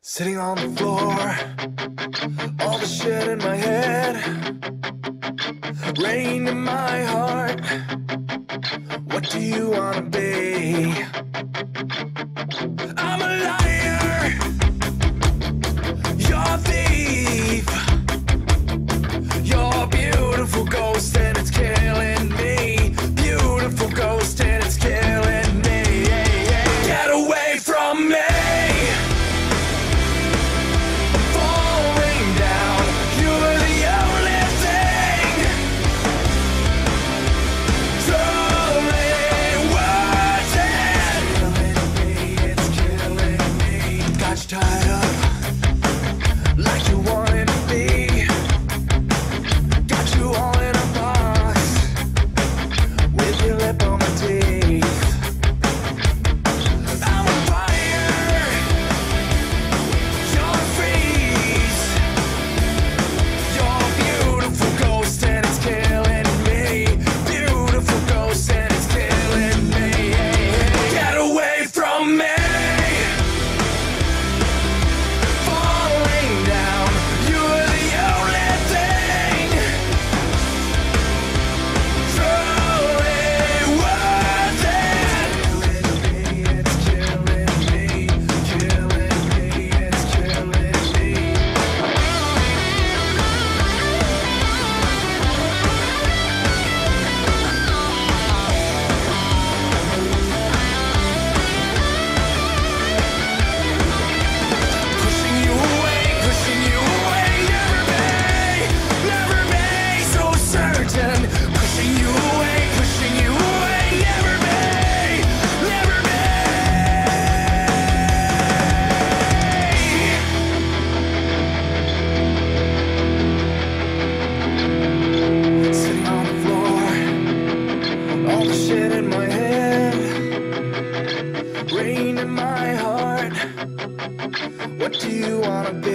Sitting on the floor, all the shit in my head, rain in my heart. What do you wanna be? I'm a liar, you're a thief, you're a beautiful ghost and it's killing me. Beautiful ghost and it's killing me. Get away from me. Tied up like you wanted to be. Got you all in a box with your lip on my teeth. I'm a fire, you're a freeze. You're a beautiful ghost and it's killing me. Beautiful ghost and it's killing me. Get away from me. Shit in my head, rain in my heart. What do you wanna be?